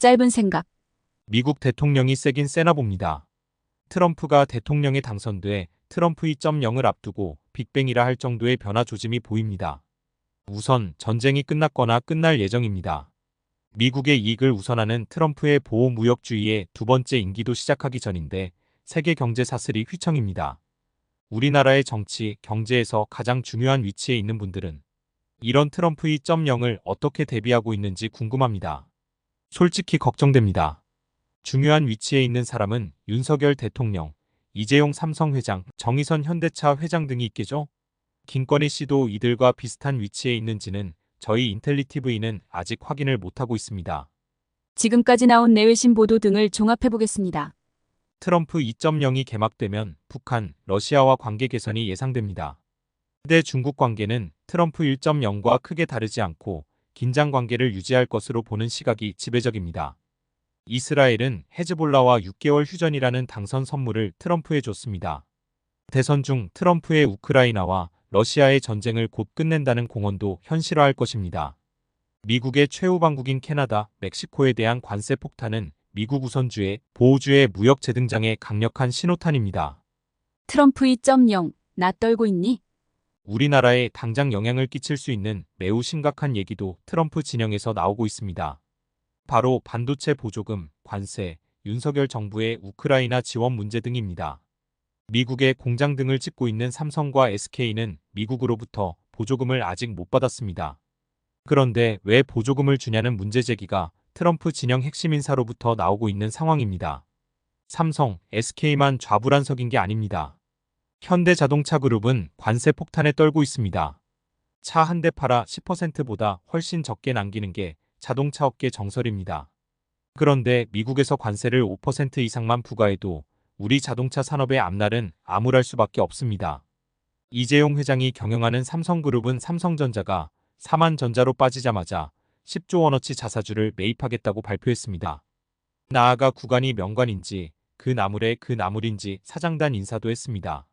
짧은 생각. 미국 대통령이 세긴 세나 봅니다. 트럼프가 대통령에 당선돼 트럼프 2.0을 앞두고 빅뱅이라 할 정도의 변화 조짐이 보입니다. 우선 전쟁이 끝났거나 끝날 예정입니다. 미국의 이익을 우선하는 트럼프의 보호무역주의의 두 번째 임기도 시작하기 전인데 세계 경제 사슬이 휘청입니다. 우리나라의 정치, 경제에서 가장 중요한 위치에 있는 분들은 이런 트럼프 2.0을 어떻게 대비하고 있는지 궁금합니다. 솔직히 걱정됩니다. 중요한 위치에 있는 사람은 윤석열 대통령, 이재용 삼성 회장, 정의선 현대차 회장 등이 있겠죠? 김건희 씨도 이들과 비슷한 위치에 있는지는 저희 인텔리티브이는 아직 확인을 못하고 있습니다. 지금까지 나온 내외신 보도 등을 종합해보겠습니다. 트럼프 2.0이 개막되면 북한, 러시아와 관계 개선이 예상됩니다. 대 중국 관계는 트럼프 1.0과 크게 다르지 않고 긴장 관계를 유지할 것으로 보는 시각이 지배적입니다. 이스라엘은 헤즈볼라와 6개월 휴전이라는 당선 선물을 트럼프에 줬습니다. 대선 중 트럼프의 우크라이나와 러시아의 전쟁을 곧 끝낸다는 공언도 현실화할 것입니다. 미국의 최후 방국인 캐나다, 멕시코에 대한 관세 폭탄은 미국 우선주의, 보호주의 무역 재등장의 강력한 신호탄입니다. 트럼프 2.0, 나 떨고 있니? 우리나라에 당장 영향을 끼칠 수 있는 매우 심각한 얘기도 트럼프 진영에서 나오고 있습니다. 바로 반도체 보조금, 관세, 윤석열 정부의 우크라이나 지원 문제 등입니다. 미국의 공장 등을 짓고 있는 삼성과 SK는 미국으로부터 보조금을 아직 못 받았습니다. 그런데 왜 보조금을 주냐는 문제 제기가 트럼프 진영 핵심 인사로부터 나오고 있는 상황입니다. 삼성, SK만 좌불안석인 게 아닙니다. 현대자동차그룹은 관세 폭탄에 떨고 있습니다. 차 한 대 팔아 10%보다 훨씬 적게 남기는 게 자동차 업계 정설입니다. 그런데 미국에서 관세를 5% 이상만 부과해도 우리 자동차 산업의 앞날은 암울할 수밖에 없습니다. 이재용 회장이 경영하는 삼성그룹은 삼성전자가 삼한전자로 빠지자마자 10조 원어치 자사주를 매입하겠다고 발표했습니다. 나아가 구간이 명관인지 그 나물에 그 나물인지 사장단 인사도 했습니다.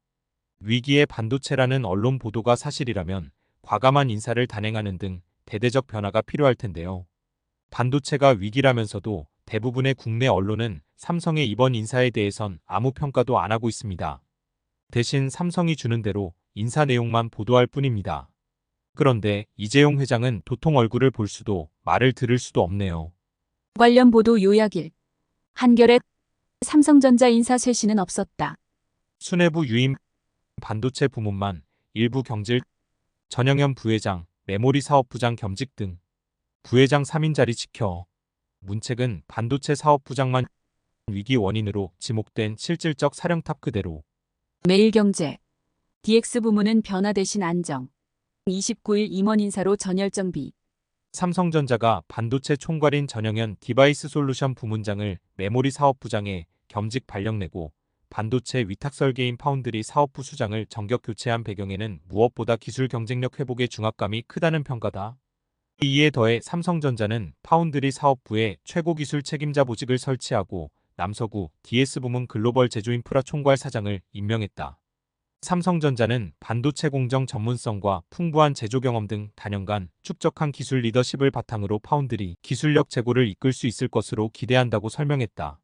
위기의 반도체라는 언론 보도가 사실이라면 과감한 인사를 단행하는 등 대대적 변화가 필요할 텐데요. 반도체가 위기라면서도 대부분의 국내 언론은 삼성의 이번 인사에 대해선 아무 평가도 안 하고 있습니다. 대신 삼성이 주는 대로 인사 내용만 보도할 뿐입니다. 그런데 이재용 회장은 도통 얼굴을 볼 수도 말을 들을 수도 없네요. 관련 보도 요약일. 한겨레 삼성전자 인사 쇄신은 없었다. 수뇌부 유임 반도체 부문만 일부 경질 전영현 부회장, 메모리 사업부장 겸직 등 부회장 3인 자리 지켜 문책은 반도체 사업부장만 위기 원인으로 지목된 실질적 사령탑 그대로. 매일경제. DX 부문은 변화 대신 안정. 29일 임원 인사로 전열정비. 삼성전자가 반도체 총괄인 전영현 디바이스 솔루션 부문장을 메모리 사업부장에 겸직 발령내고 반도체 위탁 설계인 파운드리 사업부 수장을 정격 교체한 배경에는 무엇보다 기술 경쟁력 회복의 중압감이 크다는 평가다. 이에 더해 삼성전자는 파운드리 사업부에 최고 기술 책임자 보직을 설치하고 남서구 DS 부문 글로벌 제조인프라 총괄 사장을 임명했다. 삼성전자는 반도체 공정 전문성과 풍부한 제조 경험 등 단연간 축적한 기술 리더십을 바탕으로 파운드리 기술력 제고를 이끌 수 있을 것으로 기대한다고 설명했다.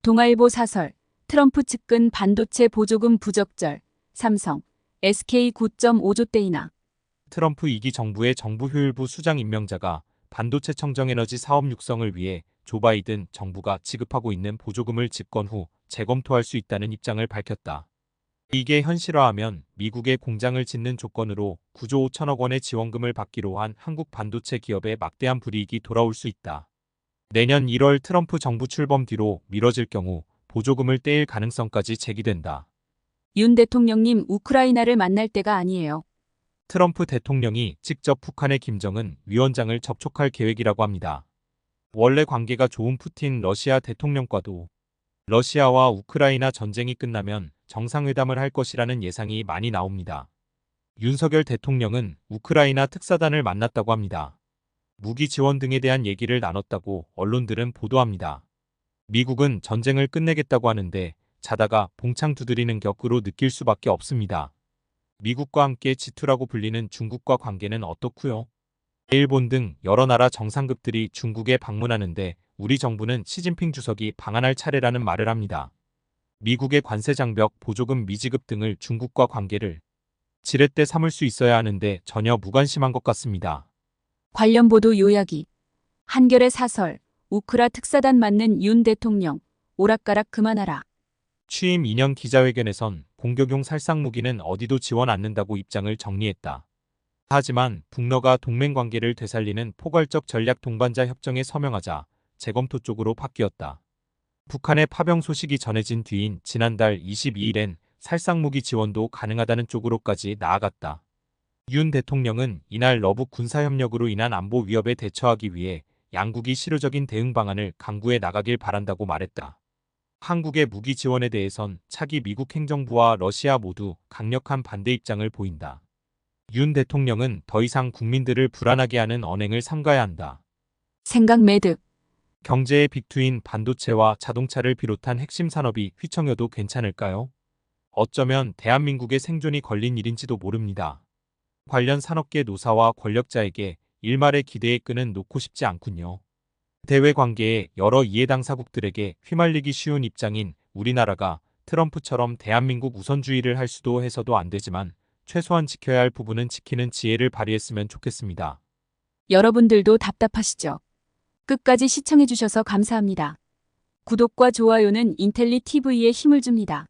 동아일보 사설. 트럼프 측근 반도체 보조금 부적절. 삼성, SK 9.5조 대인하. 트럼프 2기 정부의 정부효율부 수장 임명자가 반도체 청정에너지 사업 육성을 위해 조 바이든 정부가 지급하고 있는 보조금을 집권 후 재검토할 수 있다는 입장을 밝혔다. 이게 현실화하면 미국의 공장을 짓는 조건으로 9조 5천억 원의 지원금을 받기로 한 한국 반도체 기업에 막대한 불이익이 돌아올 수 있다. 내년 1월 트럼프 정부 출범 뒤로 미뤄질 경우 보조금을 떼일 가능성까지 제기된다. 윤 대통령님 우크라이나를 만날 때가 아니에요. 트럼프 대통령이 직접 북한의 김정은 위원장을 접촉할 계획이라고 합니다. 원래 관계가 좋은 푸틴 러시아 대통령과도 러시아와 우크라이나 전쟁이 끝나면 정상회담을 할 것이라는 예상이 많이 나옵니다. 윤석열 대통령은 우크라이나 특사단을 만났다고 합니다. 무기 지원 등에 대한 얘기를 나눴다고 언론들은 보도합니다. 미국은 전쟁을 끝내겠다고 하는데 자다가 봉창 두드리는 격으로 느낄 수밖에 없습니다. 미국과 함께 G2라고 불리는 중국과 관계는 어떻고요? 일본 등 여러 나라 정상급들이 중국에 방문하는데 우리 정부는 시진핑 주석이 방한할 차례라는 말을 합니다. 미국의 관세 장벽, 보조금 미지급 등을 중국과 관계를 지렛대 삼을 수 있어야 하는데 전혀 무관심한 것 같습니다. 관련 보도 요약이 한겨레 사설 우크라 특사단 맞는 윤 대통령 오락가락 그만하라. 취임 2년 기자회견에선 공격용 살상 무기는 어디도 지원 않는다고 입장을 정리했다. 하지만 북러가 동맹 관계를 되살리는 포괄적 전략 동반자 협정에 서명하자 재검토 쪽으로 바뀌었다. 북한의 파병 소식이 전해진 뒤인 지난달 22일엔 살상무기 지원도 가능하다는 쪽으로까지 나아갔다. 윤 대통령은 이날 러북 군사협력으로 인한 안보 위협에 대처하기 위해 양국이 실효적인 대응 방안을 강구해 나가길 바란다고 말했다. 한국의 무기 지원에 대해선 차기 미국 행정부와 러시아 모두 강력한 반대 입장을 보인다. 윤 대통령은 더 이상 국민들을 불안하게 하는 언행을 삼가야 한다. 생각 매듭. 경제의 빅2인 반도체와 자동차를 비롯한 핵심 산업이 휘청여도 괜찮을까요? 어쩌면 대한민국의 생존이 걸린 일인지도 모릅니다. 관련 산업계 노사와 권력자에게 일말의 기대의 끈은 놓고 싶지 않군요. 대외 관계에 여러 이해 당사국들에게 휘말리기 쉬운 입장인 우리나라가 트럼프처럼 대한민국 우선주의를 할 수도 해서도 안 되지만 최소한 지켜야 할 부분은 지키는 지혜를 발휘했으면 좋겠습니다. 여러분들도 답답하시죠? 끝까지 시청해주셔서 감사합니다. 구독과 좋아요는 인텔리 TV에 힘을 줍니다.